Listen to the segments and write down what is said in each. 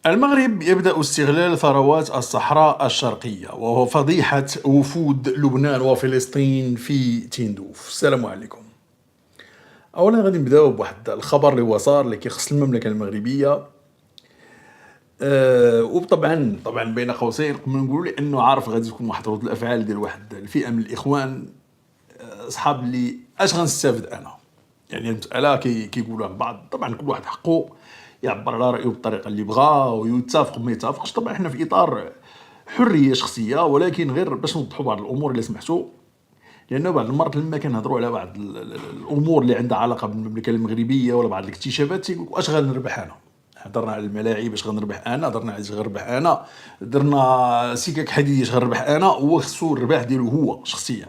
المغرب يبدأ استغلال ثروات الصحراء الشرقية وهو فضيحة وفود لبنان وفلسطين في تندوف. السلام عليكم. أولا غادي نبداو بواحد الخبر اللي هو صار اللي كيخص المملكة المغربية. وطبعا بين قوسين قبل نقولوا لأنه عارف غادي تكون واحد ردود الأفعال ديال واحد الفئة من الإخوان، أصحاب اللي أش غنستافد أنا. يعني المسألة كيقولوها البعض، طبعا كل واحد حقه يعبر على رأيه بالطريقة اللي بغا ويتفق وما يتفقش. طبعا احنا في إطار حرية شخصية، ولكن غير باش نوضحوا بعض الأمور اللي سمحتوا، لأنه بعض المرات لما كنهضروا على بعض الأمور اللي عندها علاقة بالمملكة المغربية ولا بعض الاكتشافات تيقولوا اش غنربح أنا. هضرنا على الملاعب اش غنربح أنا، هضرنا على اش غنربح أنا، درنا سكك حديدية اش غنربح أنا، هو خصو الربح ديالو هو شخصيا.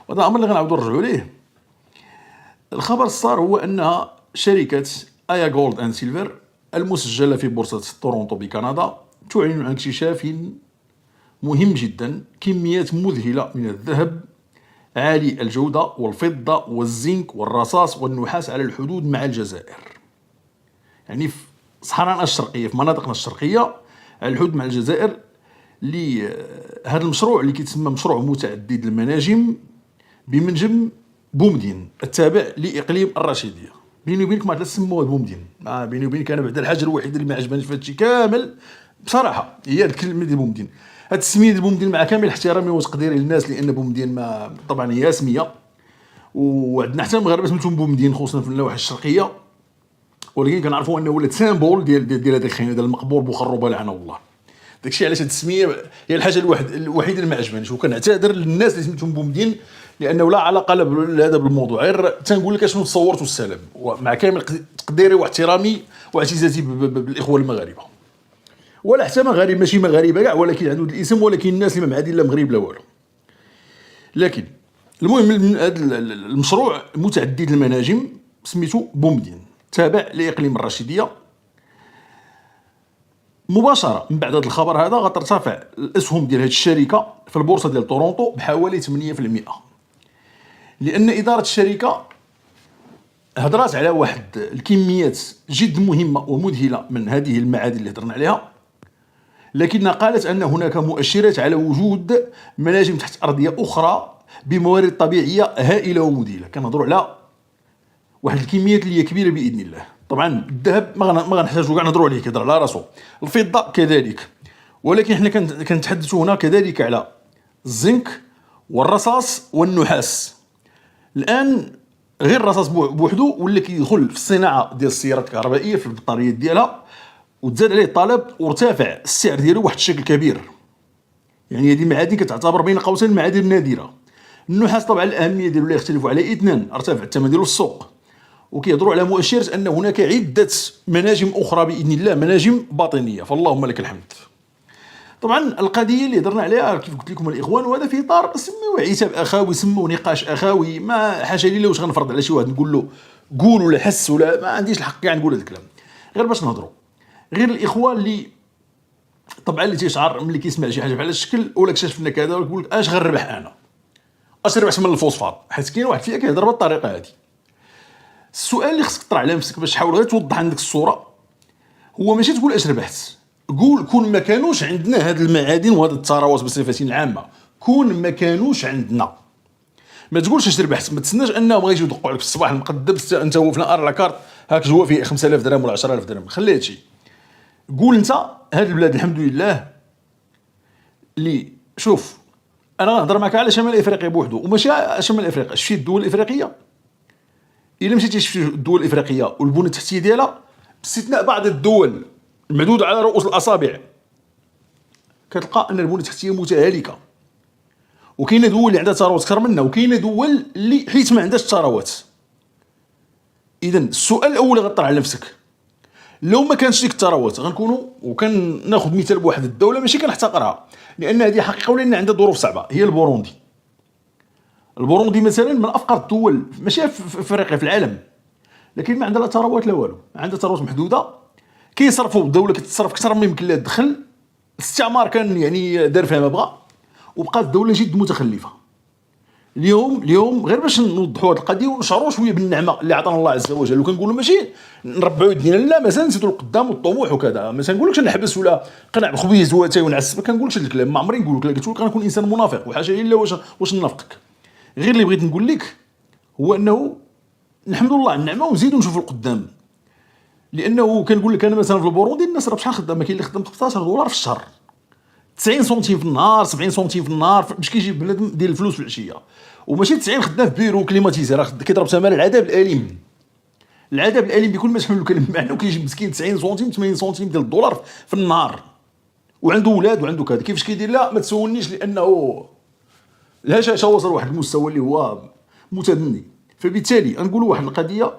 وهذا الأمر اللي غنعاودو نرجعوا ليه. الخبر الصار هو أن شركة آيا جولد أند سيلفر المسجلة في بورصة تورونتو بكندا تعلن عن اكتشاف مهم جدا: كميات مذهلة من الذهب عالي الجودة والفضة والزنك والرصاص والنحاس على الحدود مع الجزائر. يعني في صحراءنا الشرقية، في مناطقنا الشرقية على الحدود مع الجزائر. هذا المشروع اللي كيتسمى مشروع متعدد المناجم بمنجم بومدين التابع لإقليم الرشيدية. بيني وبينك ما تسموه بومدين، بيني وبينك أنا بعد الحاجة الوحيدة اللي ما عجبانيش في هادشي كامل بصراحة هي الكلمة ديال بومدين. هاد التسمية ديال بومدين مع كامل احترامي وتقديري للناس، لأن بومدين ما طبعا هي سمية وعندنا حتى المغاربة سميتهم بومدين خصوصا في النواحي الشرقية، ولكن كنعرفوا أنه ولات سامبول ديال هذا الخير، هذا المقبور بوخروبة لعنه الله. داكشي علاش هاد التسمية هي الحاجة الوحيدة اللي ما عجبانيش، وكنعتذر للناس اللي سميتهم بومدين لأنه لا علاقة هذا بالموضوع، غير تنقول لك اشنو تصورت والسلام، ومع كامل تقديري واحترامي واعتزازي بالإخوة المغاربة، ولا حتى مغاربة ماشي مغاربة كاع، ولكن عندهم الاسم، ولكن الناس اللي ما معادين لا مغرب لا والو. لكن المهم هذا المشروع متعدد المناجم سميتو بومدين تابع لإقليم الرشيدية. مباشرة من بعد هذا الخبر هذا غترتفع الأسهم ديال هذه الشركة في البورصة ديال تورونتو بحوالي 8%، لأن إدارة الشركة هضرات على واحد الكميات جد مهمة ومذهلة من هذه المعادن اللي هضرنا عليها، لكنها قالت أن هناك مؤشرات على وجود مناجم تحت أرضية أخرى بموارد طبيعية هائلة ومذهلة. كنهضروا على واحد الكميات اللي هي كبيرة بإذن الله. طبعا الذهب ما غنحتاجو كاع نهضروا عليه، كيهضر على راسو، الفضة كذلك، ولكن حنا كنتحدثوا هنا كذلك على الزنك والرصاص والنحاس. الآن غير الرصاص بوحدو ولا كيدخل في الصناعة ديال السيارات الكهربائية في البطاريات ديالها، وتزاد عليه الطلب وارتفع السعر ديالو بواحد الشكل كبير. يعني هذه معادن كتعتبر بين قوسين المعادن النادرة. النحاس طبعا الأهمية ديالو لا يختلف عليه اثنان، ارتفع الثمن ديالو في السوق، وكيهضروا على مؤشرات أن هناك عدة مناجم أخرى بإذن الله، مناجم باطنية، فاللهم لك الحمد. طبعا القضية اللي هضرنا عليها كيف قلت لكم الإخوان، وهذا في إطار سموه عتاب أخاوي، سموه نقاش أخاوي، ما حاشا لله واش غنفرض على شي واحد نقول له قول ولا حس، ولا ما عنديش الحق كاع نقول هذا الكلام، غير باش نهضروا. غير الإخوان اللي طبعا اللي تيشعر ملي كيسمع شي حاجة بحال هذا الشكل ولا اكتشفنا كذا ويقول لك اش غنربح أنا، اش ربحت من الفوسفات، حيت كاين واحد فيها كيهضر بالطريقة هذه. السؤال اللي خصك تطرح على نفسك باش تحاول غير توضح عندك الصورة هو ماشي تقول اش ربحت، قول كون ما كانوش عندنا هاد المعادن وهاد الثروات بصفة عامة، كون ما كانوش عندنا، ما تقولش اش ربحت، ما تسناش انهم غيجيو يدقوا عليك في الصباح المقدم انت هو في الار لاكارت هاك جوا فيه 5000 درهم ولا 10000 درهم، خلي هادشي. قول انت هاد البلاد الحمد لله اللي شوف انا غنهضر معاك على شمال افريقيا بوحدو وماشي شمال افريقيا، شتي الدول الافريقيه، الا مشيتي شفتي الدول الافريقيه والبنيه التحتيه ديالها باستثناء بعض الدول المعدود على رؤوس الاصابع، كتلقى ان البنيه التحتيه متهالكه، وكاينه دول اللي عندها ثروات اكثر منا، وكاينه دول اللي حيت ما عندهاش ثروات. اذا السؤال الاول غطرح على نفسك، لو ما كانش ديك الثروات غنكونوا، وكان ناخذ مثال بواحد الدوله ماشي كنحتقرها لان هذه حقيقه ولان عندها ظروف صعبه، هي البوروندي. البوروندي مثلا من افقر الدول ماشي في افريقيا، في العالم، لكن ما عندها لا ثروات لا والو، عندها ثروات محدوده، كيصرفوا الدوله كتصرف اكثر مما يمكن لها الدخل، الاستعمار كان يعني دار فيها ما بغى، وبقات الدوله جد متخلفه. اليوم غير باش نوضحوا هذه القضيه ونشعروا شويه بالنعمه اللي عطانا الله عز وجل، وكنقولوا ماشي نربعوا يدينا، لا مازال نزيدوا لقدام والطموح وكذا. ما تنقولكش نحبس ولا قنع بخبيز واتاي ونعس، ما كنقولش هذا الكلام، ما عمري نقول لك. قلت لك غنكون انسان منافق وحاشا الا واش ننافقك. غير اللي بغيت نقول لك هو انه نحمد الله على النعمه ونزيدوا نشوفوا القدام. لانه كنقول لك انا مثلا في البوروندي الناس راه بشحال خدامه، كاين اللي خدام 15 دولار في الشهر، 90 سنتيم في النهار، 70 سنتيم في النهار باش كيجيب بنادم ديال الفلوس في العشيه. وماشي 90 خدام في بيرو كليماتيزي، راه كيضرب ثمن العذاب الاليم. العذاب الاليم بكل ما تحمل الكلمه معناه، وكيجيب مسكين 90 سنتيم 80 سنتيم ديال الدولار في النهار، وعنده ولاد وعنده كذا. كيفاش كيدير؟ لا ما تسولنيش، لانه الهشاشه وصل واحد المستوى اللي هو متدني. فبالتالي نقولوا واحد القضيه،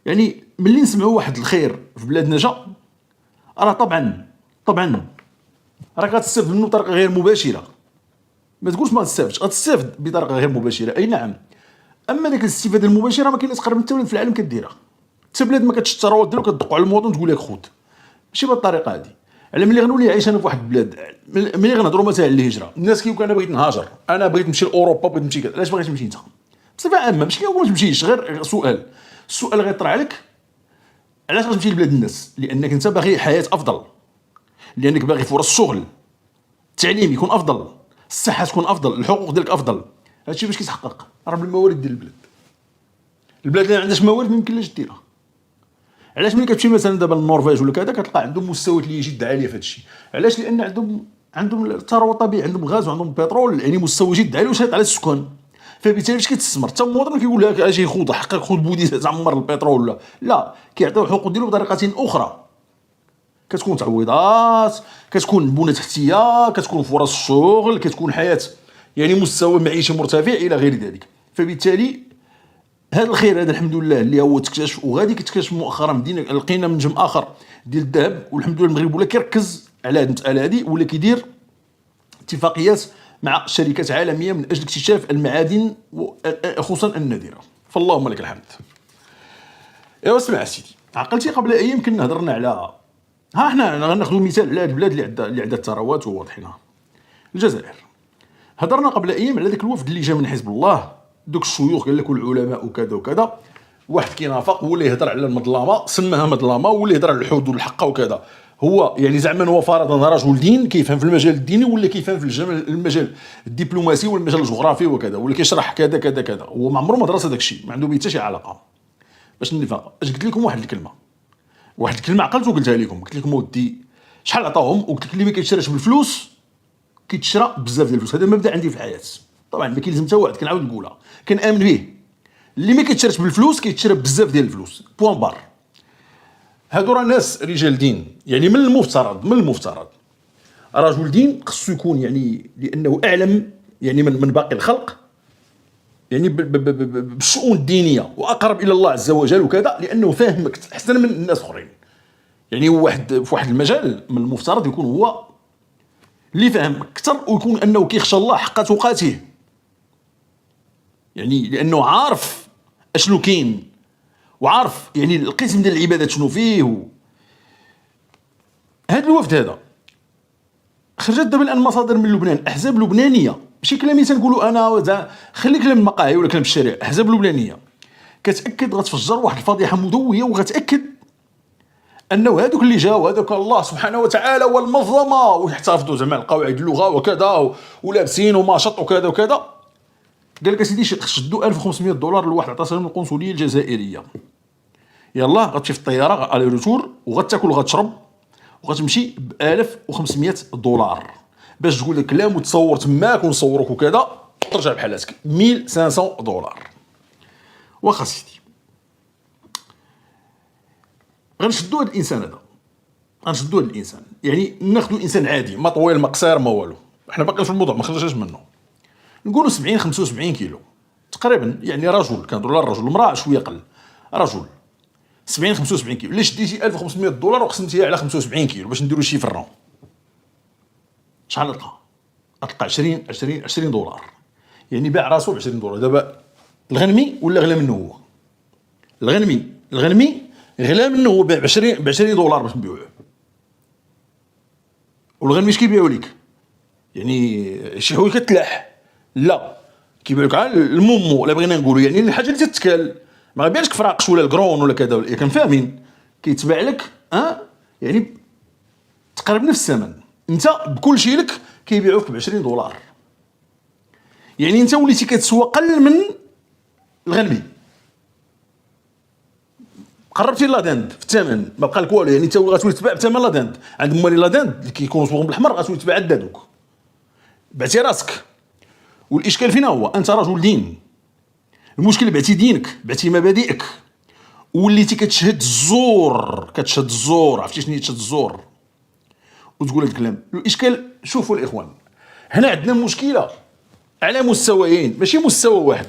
يعني ملي نسمعوا واحد الخير في بلادنا جا، راه طبعا راك غتستافد منه بطريقه غير مباشره. ما تقولش ما تستافدش، غتستافد بطريقه غير مباشره، اي نعم. اما ديك الاستفاده المباشره ما كايناش تقريبا حتى بلاد في العالم كديرها. حتى بلاد ما كتشتي الثروات ديالو كتدق على المواطن تقول لك خذ، ماشي بهذه الطريقه هذه. على ملي غنولي عايش انا في واحد البلاد، ملي غنهضروا مثلا على الهجره، الناس كيقول انا بغيت نهاجر، انا بغيت نمشي لاوروبا، بغيت نمشي كذا. علاش باغي تمشي انت؟ بصفه عامه، ماشي كيقول ما تمشيش، غير سؤال. السؤال غيطرح عليك علاش غتمشي لبلاد الناس؟ لانك انت باغي حياه افضل، لانك باغي فرص شغل، التعليم يكون افضل، الصحه تكون افضل، الحقوق ديالك افضل. هادشي باش كيتحقق؟ راه بالموارد ديال البلاد. البلاد اللي ما عندهاش موارد ما يمكنلاش ديرها. علاش ملي كتمشي مثلا دابا للنرويج ولا كذا كتلقى عندهم مستويات اللي جد عاليه في هادشي؟ علاش؟ لان عندهم الثروه الطبيعيه، عندهم الغاز وعندهم البترول، يعني مستوى جد عالي وشاط على السكان. فبالتالي فاش كيتستثمر حتى المواطن كيقول لك اجي خذ حقك، خذ بودي تعمر البترول، لا كيعطيو الحقوق ديالو بطريقه اخرى. كتكون تعويضات، كتكون بنى تحتيه، كتكون فرص الشغل، كتكون حياه يعني مستوى معيشي مرتفع الى غير ذلك. فبالتالي هذا الخير هذا الحمد لله اللي هو تكتشف، وغادي كتكتشف مؤخرا. بدينا لقينا منجم اخر ديال الذهب، والحمد لله المغرب ولا كيركز على هذه المساله هذه، ولا كيدير اتفاقيات مع شركات عالميه من اجل اكتشاف المعادن خصوصا النادره. فاللهم لك الحمد. ايوا اسمع سيدي، عقلتي قبل ايام كنا هضرنا على، ها احنا غناخذوا مثال على هذه البلاد اللي عندها الثروات وواضحينها، الجزائر. هضرنا قبل ايام على ذاك الوفد اللي جا من حزب الله، دوك الشيوخ قال لك والعلماء وكذا وكذا. واحد كينافق ولا يهضر على المظلمه، سماها مظلمه، ولا يهضر على الحدود والحق وكذا. هو يعني زعما هو فرضا رجل دين كيفهم في المجال الديني، ولا كيفهم في المجال الدبلوماسي ولا المجال الجغرافي وكذا، ولا كيشرح كذا كذا كذا. هو ما عمره ما درس هذاك الشيء، ما عنده به حتى شي علاقه. باش نفهم اش قلت لكم واحد الكلمه عقلت وقلتها لكم. قلت لكم ودي شحال عطاهم، وقلت لك اللي ما كيتشراش بالفلوس كيتشرى بزاف ديال الفلوس. هذا المبدا عندي في الحياه، طبعا ما كيلزم حتى واحد، كنعاود نقولها، كنامن به. اللي ما كيتشراش بالفلوس كيتشرى بزاف ديال الفلوس، بوان بار. هادو راه ناس رجال دين، يعني من المفترض رجل دين خصو يكون يعني لانه اعلم يعني من باقي الخلق، يعني بالشؤون الدينيه، واقرب الى الله عز وجل وكذا، لانه فاهم احسن من الناس الاخرين. يعني واحد في واحد المجال من المفترض يكون هو اللي فاهم اكثر، ويكون انه كيخشى الله حق تقاته، يعني لانه عارف اشنو كاين، وعارف يعني القسم ديال العبادات شنو فيه. هذا الوفد هذا خرجت دابا الان مصادر من لبنان، احزاب لبنانيه، ماشي كلامي تنقولوا انا، خلي كلام المقاهي ولا كلام الشارع، احزاب لبنانيه كتاكد غتفجر واحد الفضيحه مدويه، وغتاكد انه هذوك اللي جاوا هذوك الله سبحانه وتعالى والمنظمه ويحتفظوا زعما القواعد اللغه وكذا ولابسين وماشط وكذا وكذا. قال لك اسيدي شدوا 1500 دولار لواحد عطاسهم من القنصليه الجزائريه، يلا غتمشي في الطياره على روتور، وغتاكل وغتشرب وغتمشي ب 1500 دولار باش تقول لك كلام وتصور تماك ونصوروك وكذا، ترجع بحالاتك 1500 دولار. واخا سيدي غنشدوا هذا الانسان يعني ناخذوا انسان عادي، ما طويل ما قصير ما والو، احنا باقي في الموضوع ما خرجناش منه. نقولوا 70 75 كيلو تقريبا، يعني رجل كنهضروا على الرجل، المراه شويه قل، رجل 70 75 كيلو. ليش ديتي 1500 دولار وقسمتيها على 75 كيلو باش نديروا شي فرون؟ شحال تلقى 20 دولار، يعني باع راسو ب 20 دولار. دابا الغنمي ولا غلا منه هو؟ الغنمي غلا منه هو، باع ب 20 دولار باش نبيعوه. والغنمي اش كيبيعوا لك؟ يعني شي حوايج كتلاح، لا كيبان لك المومو ولا بغينا نقولوا يعني الحاجه اللي تتكال، ما غيبانش لك فراقش ولا الكرون ولا كذا ولا كنفاهمين، كيتباع لك يعني تقريبا نفس الثمن، انت بكل شيء لك كيبيعوك ب 20 دولار، يعني انت وليتي كتسوى قل من الغنمي، قربتي لادند في الثمن، ما بقى لك والو، يعني انت غتولي تباع بثمن لادند عند موالي لادند اللي كيكونوا مصبوغين بالحمر، غتولي تباع عند هادوك، بعتي راسك. والاشكال فينا هو انت رجل دين، المشكل بعتي دينك، بعتي مبادئك، وليتي كتشهد الزور، كتشهد الزور، عرفتي شنو هي تشهد الزور وتقول هاد الكلام. الاشكال شوفوا الاخوان، هنا عندنا مشكله على مستويين ماشي مستوى واحد،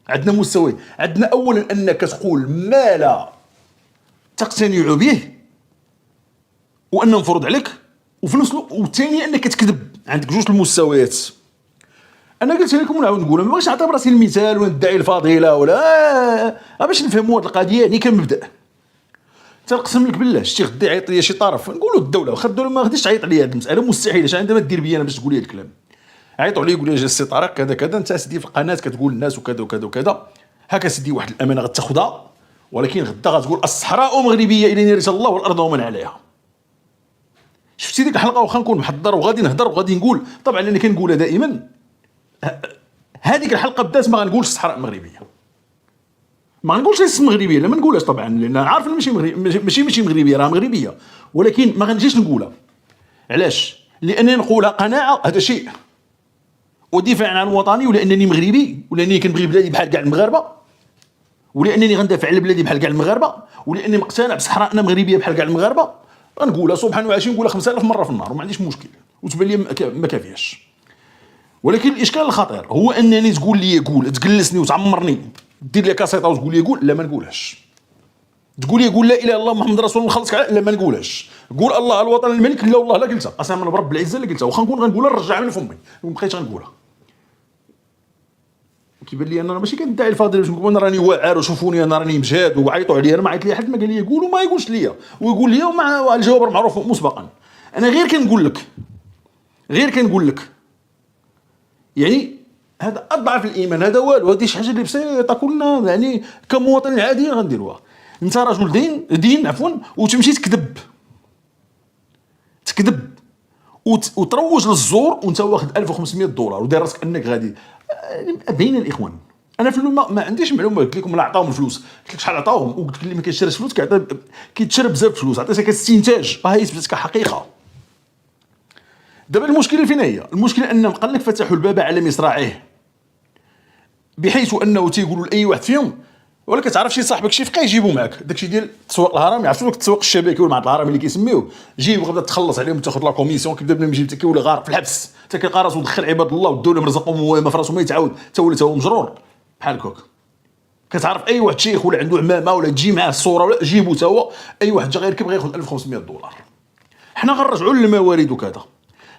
عندنا مستويين. عندنا اولا انك تقول ما لا تقتنع به وان نفرض عليك، وفي نفس الوقت والثاني انك تكذب. عندك جوج المستويات. انا قلت لكم ونعاود نقول، ما بغيتش نعطي براسي المثال وندعي الفضيله ولا باش نفهموا هذه القضيه يعني كنبدا. تنقسم لك بالله شتي غدي يعيط ليا شي طرف نقولوا الدوله، واخا الدوله ما غاديش تعيط ليا، هذه المساله مستحيل. اش عندها ما دير بيا انا باش تقول لي هذا الكلام؟ عيطوا لي يقول لي السي طارق كذا كذا، انت سيدي في القناه كتقول للناس وكذا وكذا وكذا، هكا سيدي واحد الامانه غتاخذها، ولكن غدا غتقول الصحراء مغربيه الى يرث الله والارض ومن عليها. شفتي ديك الحلقه واخا نكون محضر وغادي نهضر وغادي نقول، طبعا انا كنقولها دائما، هذيك الحلقه بدات ما غنقولش الصحراء المغربيه، ما غنقولش ليس مغربيه، لا ما نقولهاش طبعا، لان عارف ماشي ماشي مغربيه، راه مغربيه، ولكن ما غنجيش نقولها. علاش؟ لانني نقولها قناعه، هذا شيء، ودفاع عن وطني، ولانني مغربي، ولانني كنبغي بلادي بحال كاع المغاربه، ولانني غندافع على بلادي بحال كاع المغاربه، ولاني مقتنع بصحراءنا مغربيه بحال كاع المغاربه. غنقولها سبحان وعشرين، نقولها 5000 مره في النهار وما عنديش مشكل، وتبان لي ما كافياش. ولكن الاشكال الخطير هو انني تقول لي قول، تجلسني وتعمرني، دير لي كاسيطه وتقول لي قول، لا ما نقولهاش. تقول لي قول لا اله الا الله محمد رسول الله نخلصك، لا ما نقولهاش. قول الله الوطن الملك، لا والله لا قلتها، قسما برب العزه لا قلتها، واخا نكون غنقولها نرجعها من فمي وما بقيتش غنقولها. كيبان لي انا ماشي كندعي الفضيله باش نقول انا راني واعر وشوفوني انا راني مجهاد وعيطوا عليا، انا ما عيط لي حد، ما قال لي يقول وما يقولش ليا، ويقول لي ومع الجواب معروف مسبقا. انا غير كنقول لك، يعني هذا اضعف الايمان، هذا والو، هذه شي حاجه اللي بسيطه كلنا يعني كمواطنين عاديين غنديروها. انت رجل دين عفوا، وتمشي تكذب وتروج للزور، وانت واخد 1500 دولار وداير راسك انك غادي. بين الاخوان انا في ما عنديش معلومه، قلت لكم لا عطاهم الفلوس، قلت لك شحال عطاهم، وقلت لك اللي ما كيشريش فلوس كيتشرى بزاف فلوس، عطيتك استنتاج هاي ثبتت كحقيقه. دابا المشكله فين هي؟ المشكله ان قال لك فتحوا الباب على مصراعيه، بحيث انه تيقولوا لاي واحد فيهم ولا كتعرف شي صاحبك شي فقيه يجيبوا معاك، داكشي ديال تسويق الهرم، يعرفوا لك التسويق الشبكي ولا مع الهرم اللي كيسميوه، جيب وغدا تخلص عليهم وتاخذ لا كوميسيون، كيبدا بنادم يجيب حتى كيولي غارق في الحبس، حتى كيلقى راسو دخل عباد الله والدوله مرزقهم وما في راسو ما يتعاود، حتى ولى هو مجرور بحال هكاك. كتعرف اي واحد شيخ ولا عنده عمامه ولا تجي معاه الصوره ولا جيبو تا هو، اي واحد جا غير كيبغي ياخذ 1500 دولار. حنا غنرجعوا للموارد وكذا.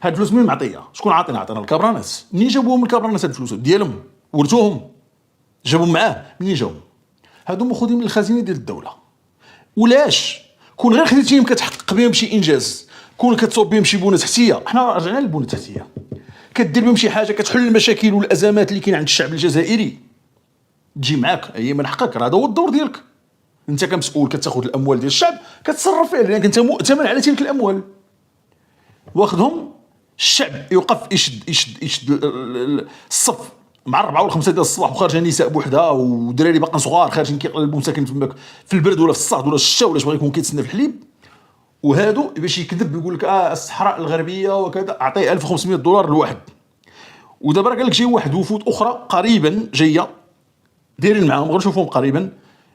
هاد الفلوس منين معطيه؟ شكون عطينا الكابراناس. منين جابوهم الكابراناس هاد الفلوس ديالهم؟ ورثوهم؟ جابوهم معاه؟ منين جاو؟ هادو ماخوذين من الخزينه ديال الدوله. ولاش كون غير خديتيهم كتحقق بهم شي انجاز، كون كتصوب بهم شي بنى تحتيه، حنا رجعنا للبنى التحتيه، كدير بهم شي حاجه كتحل المشاكل والازمات اللي كاين عند الشعب الجزائري، تجي معاك هي من حقك، هذا هو الدور ديالك. انت كمسؤول كتاخذ الاموال ديال الشعب كتصرف فيها، لانك انت مؤتمن على تلك الاموال. واخذهم الشعب يوقف يشد الصف مع 4 ولا 5 ديال الصباح، وخارجه نساء بوحدها ودراري باقيين صغار خارجين كيقلبوا مساكن تماك في البرد ولا في الصهد ولا الشتا ولا بغا يكون كيتسنى في الحليب، وهادو باش يكذب يقول لك الصحراء الغربيه وكذا، اعطيه 1500 دولار لواحد. ودابا راه قال لك جاي واحد وفود اخرى قريبا جايه دايرين معاهم، غنشوفوهم قريبا،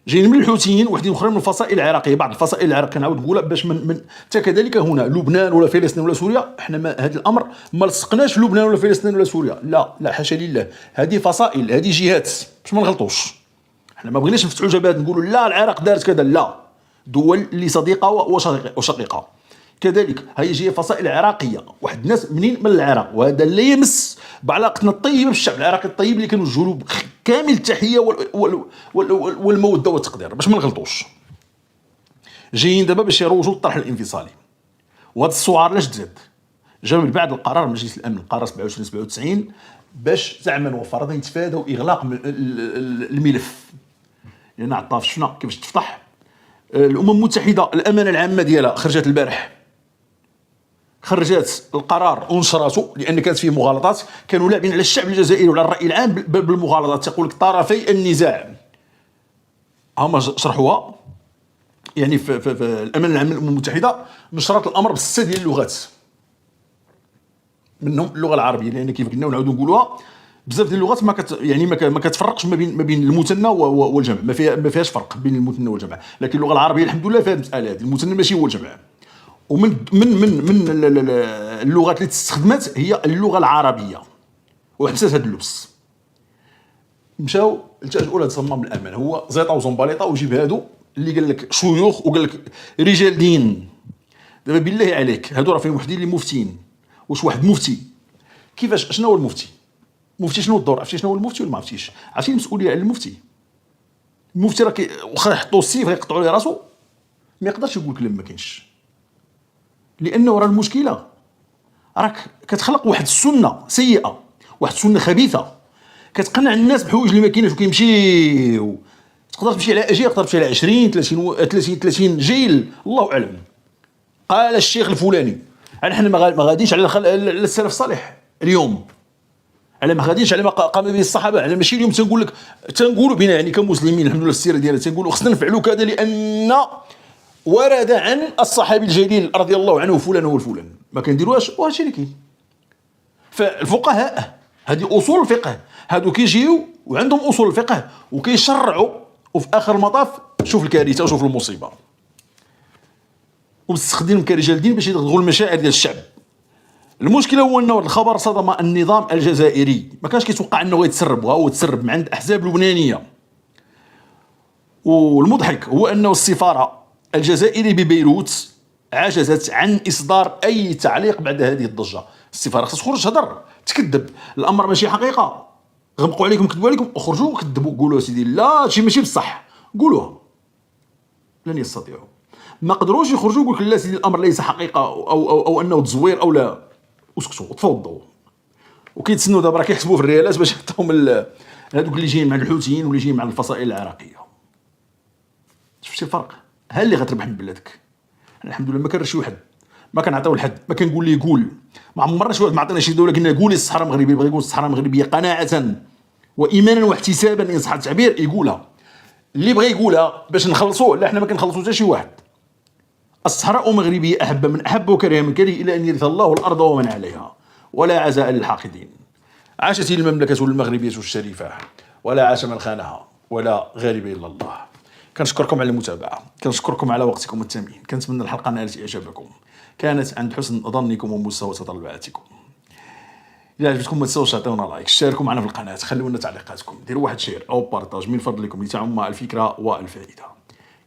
جايين من الحوثيين وحدين اخرين من الفصائل العراقيه، بعض الفصائل العراقيه كنعاود نقولها باش من حتى كذلك هنا لبنان ولا فلسطين ولا سوريا، احنا هذا الامر ما لصقناش في لبنان ولا فلسطين ولا سوريا، لا حاشا لله، هذه فصائل، هذه جهات باش ما نغلطوش. احنا ما بغيناش نفتحوا الجبهات نقولوا لا العراق دارت كذا، لا، دول اللي صديقه وشقيقه. كذلك هي جهه فصائل عراقيه، واحد الناس منين من العراق، وهذا لا يمس بعلاقتنا الطيبه بالشعب العراقي الطيب اللي كانوا الجنوب كامل التحيه والموده والتقدير باش ما نغلطوش. جايين دابا باش يروجوا للطرح الانفصالي، وهاد الصوار لاش تزاد؟ جا من بعد القرار مجلس الامن، القرار 27 97 باش زعما نوفر يتفادوا اغلاق الملف. لان عطاف شفنا كيفاش تفتح الامم المتحده الامانه العامه ديالها خرجت البارح، خرجت القرار ونشرته لان كانت فيه مغالطات، كانوا لاعبين على الشعب الجزائري وعلى الراي العام بالمغالطات. تقول لك طرفي النزاع هما شرحوها، يعني في الامانه العامه للامم المتحده نشرت الامر بسته ديال اللغات، منهم اللغه العربيه، لان كيف قلنا ونعاودوا نقولوها بزاف ديال اللغات ما كتفرقش ما بين المثنى والجمع، ما فيهاش فرق بين المثنى والجمع، لكن اللغه العربيه الحمد لله فيها المساله هذه، المثنى ماشي هو الجمع. ومن من اللغات اللي تستخدمت هي اللغه العربيه، وحبست هذا اللبس. مشاو التاجئوا لهذا الصمام الامان، هو زيطه وزنبليطه وجيب هادو اللي قال لك شيوخ وقال لك رجال دين. دابا بالله عليك هادو راه فيهم وحدين اللي مفتين. واش واحد مفتي كيفاش؟ شنو هو المفتي؟ المفتي شنو الدور؟ عرفتي شنو هو المفتي ولا ما عرفتيش؟ عرفتي المسؤوليه على المفتي؟ المفتي راه واخا يحطوا السيف غيقطعوا ليه راسو ما يقدرش يقول كلام ما كاينش، لانه راه المشكله راك كتخلق واحد السنه سيئه، واحد السنه خبيثه، كتقنع الناس بحوايج اللي ما كايناش وكيمشيو. تقدر تمشي على اجيال، تقدر تمشي على 20 30 جيل، الله اعلم. قال الشيخ الفلاني، حنا ما غاديش على السلف الصالح اليوم، على ما غاديش على ما قام به الصحابه، على ماشي اليوم تنقول لك، تنقولوا بنا يعني كمسلمين الحمد لله السيره ديالنا تنقولوا خصنا نفعلوا كذا لان ورد عن الصحابي الجليل رضي الله عنه فلان والفلان، ما كنديروهاش وهادشي اللي كاين. فالفقهاء هذه اصول الفقه، هادو كيجيو وعندهم اصول الفقه وكيشرعوا، وفي اخر المطاف شوف الكارثه وشوف المصيبه، ومستخدمين كرجال دين باش يضغطوا المشاعر ديال الشعب. المشكله هو انه الخبر صدم النظام الجزائري، ما كانش كيتوقع انه غيتسرب، وهو تسرب من عند احزاب لبنانيه. والمضحك هو انه السفاره الجزائريه ببيروت عجزت عن اصدار اي تعليق بعد هذه الضجه. السفاره خصها تخرج تهضر تكذب، الامر ماشي حقيقه، غمقوا عليكم كذبوا عليكم، اخرجوا وكذبوا، قولوا سيدي لا هادشي ماشي بصح، قولوها. لن يستطيعوا، ما قدروش يخرجوا يقول لك لا سيدي الامر ليس حقيقه أو انه تزوير او لا، وسكتوا وتفوضوا. وكيتسنوا دابا راه كيحسبوا في الريالات باش يعطيهم هذوك اللي جايين مع الحوثيين واللي جايين مع الفصائل العراقيه. شفتي الفرق؟ ها اللي غتربح من بلادك. الحمد لله ما كنرش شي واحد، ما كنعطيو لحد، ما كنقول ليه قول، ما عمرنا شي واحد ما عطينا شي دوله قلنا قولي الصحراء المغربيه، بغى يقول الصحراء المغربيه قناعه وايمانا واحتسابا ان صح التعبير يقولها. اللي بغى يقولها باش نخلصوه، لا حنا ما كنخلصوا حتى شي واحد. الصحراء المغربيه احب من احب وكره من كره الى ان يرث الله الارض ومن عليها ولا عزاء للحاقدين. عاشت المملكه المغربيه الشريفه ولا عاش من خانها ولا غالب الا الله. كنشكركم على المتابعه، كنشكركم على وقتكم الثمين، كنتمنى الحلقه نالت اعجابكم، كانت عند حسن ظنكم ومستوى تطلعاتكم. إذا عجبتكم ما تنساوش تعطيونا لايك، شاركوا معنا في القناه، خليوا لنا تعليقاتكم، ديروا واحد شير او بارطاج من فضلكم لتعم الفكره والفائده.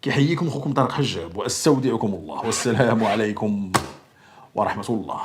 كيحييكم اخوكم طارق حجاب، واستودعكم الله، والسلام عليكم ورحمه الله.